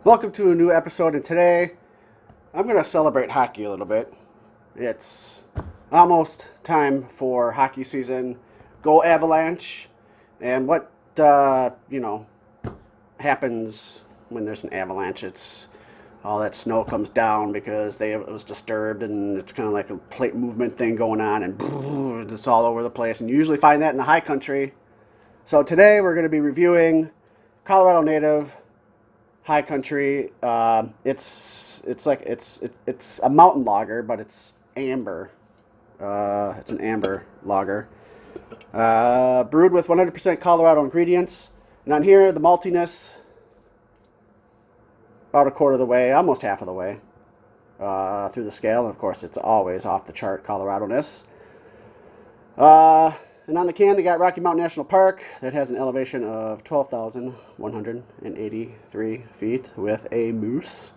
Welcome to a new episode, and today I'm going to celebrate hockey a little bit. It's almost time for hockey season. Go Avalanche! And what, happens when there's an avalanche? It's all that snow comes down because it was disturbed, and it's kind of like a plate movement thing going on, and it's all over the place. And you usually find that in the high country. So today we're going to be reviewing Colorado native high country. It's a mountain lager, but it's amber. It's an amber lager, brewed with 100% Colorado ingredients. And on here, the maltiness about a quarter of the way, almost half of the way through the scale. And of course, it's always off the chart Colorado-ness. And on the can, they got Rocky Mountain National Park that has an elevation of 12,183 feet with a moose.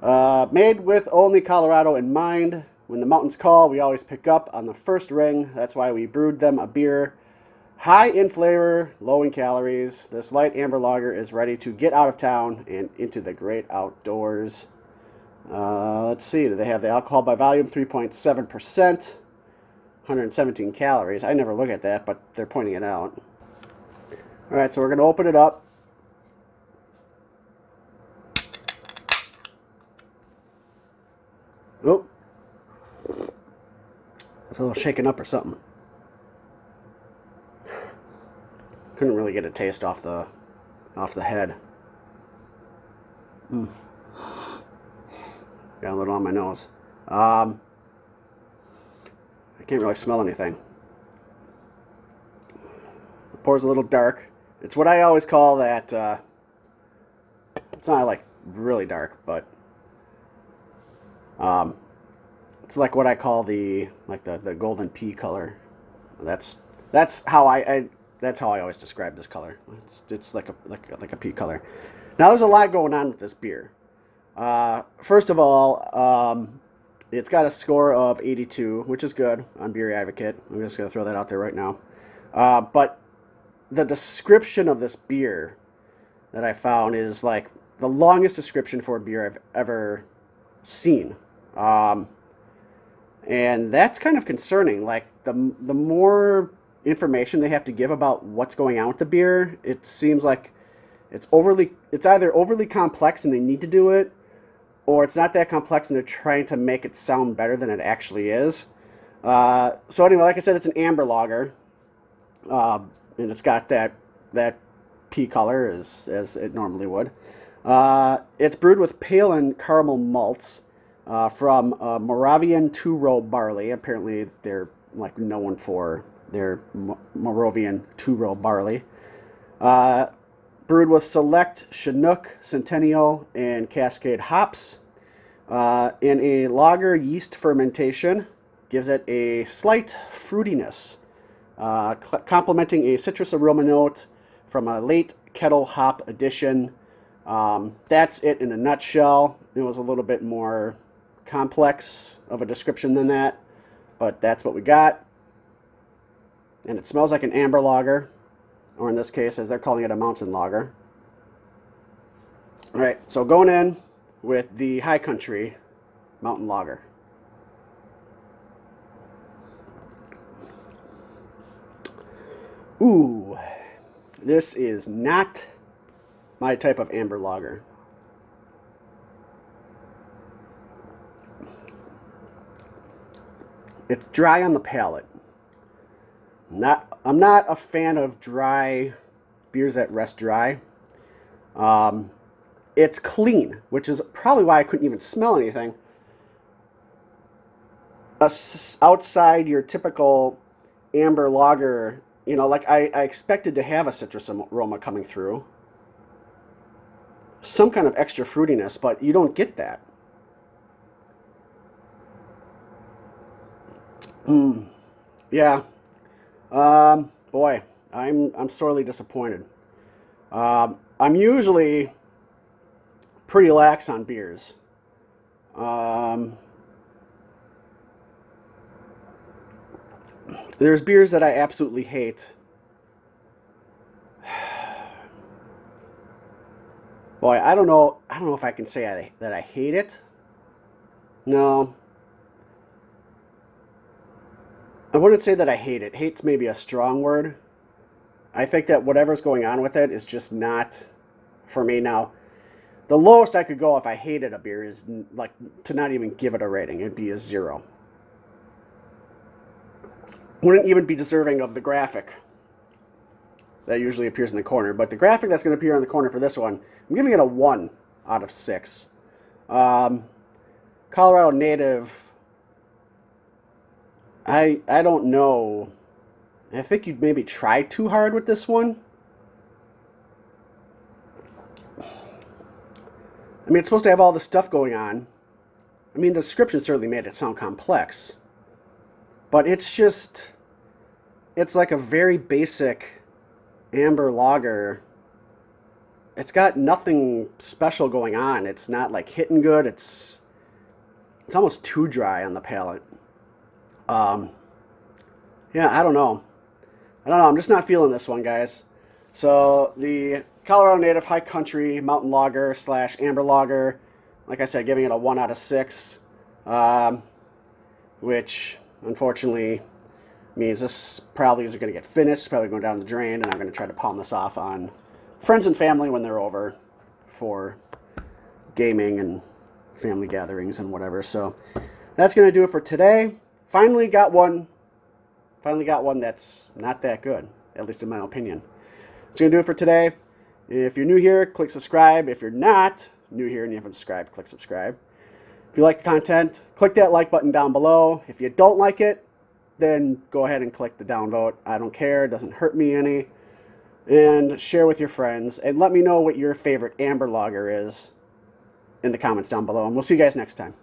Made with only Colorado in mind. When the mountains call, we always pick up on the first ring. That's why we brewed them a beer high in flavor, low in calories. This light amber lager is ready to get out of town and into the great outdoors. Let's see, do they have the alcohol by volume? 3.7%. 117 calories. I never look at that, but they're pointing it out. All right, so we're going to open it up. Oh, it's a little shaken up or something. Couldn't really get a taste off the head. Got a little on my nose. I can't really smell anything. It pours a little dark. It's what I always call that. It's not like really dark, but it's like what I call the golden pea color. That's how that's how I always describe this color. It's like a pea color. Now there's a lot going on with this beer. First of all, it's got a score of 82, which is good on Beer Advocate. I'm just going to throw that out there right now. But the description of this beer that I found is like the longest description for a beer I've ever seen. And that's kind of concerning. Like the more information they have to give about what's going on with the beer, it seems like it's either overly complex and they need to do it, or it's not that complex and they're trying to make it sound better than it actually is. So anyway, like I said, it's an amber lager, and it's got that pea color as it normally would. It's brewed with pale and caramel malts from Moravian two-row barley. Apparently, they're like known for their Moravian two-row barley. Brewed with select Chinook, Centennial, and Cascade hops. In a lager yeast fermentation, gives it a slight fruitiness, complementing a citrus aroma note from a late kettle hop addition. That's it in a nutshell. It was a little bit more complex of a description than that, but that's what we got. And it smells like an amber lager, or in this case, as they're calling it, a mountain lager. All right, so going in with the High Country Mountain Lager. Ooh, this is not my type of amber lager. It's dry on the palate. I'm not a fan of dry beers that rest dry. It's clean, which is probably why I couldn't even smell anything. Outside your typical amber lager, like I expected to have a citrus aroma coming through, some kind of extra fruitiness, but you don't get that. Yeah. Boy, I'm sorely disappointed. I'm usually pretty lax on beers. Um, there's beers that I absolutely hate. Boy, I don't know. I don't know if I can say that I hate it. No, I wouldn't say that I hate it. Hate's maybe a strong word. I think that whatever's going on with it is just not for me now. The lowest I could go if I hated a beer is like to not even give it a rating. It'd be a 0. Wouldn't even be deserving of the graphic that usually appears in the corner. But the graphic that's going to appear in the corner for this one, I'm giving it a 1 out of 6. Colorado Native, I don't know. I think you'd maybe try too hard with this one. I mean, it's supposed to have all this stuff going on. I mean, the description certainly made it sound complex. But it's just, it's like a very basic amber lager. It's got nothing special going on. It's not like hitting good. It's almost too dry on the palate. Yeah, I don't know. I'm just not feeling this one, guys. So the Colorado Native High Country Mountain Lager / Amber Lager, like I said, giving it a 1 out of 6, which unfortunately means this probably isn't going to get finished. It's probably going down the drain, and I'm going to try to palm this off on friends and family when they're over for gaming and family gatherings and whatever. So that's going to do it for today. Finally got one that's not that good, at least in my opinion. That's going to do it for today. If you're new here, click subscribe. If you're not new here and you haven't subscribed, click subscribe. If you like the content, click that like button down below. If you don't like it, then go ahead and click the downvote. I don't care. It doesn't hurt me any. And share with your friends. And let me know what your favorite amber lager is in the comments down below. And we'll see you guys next time.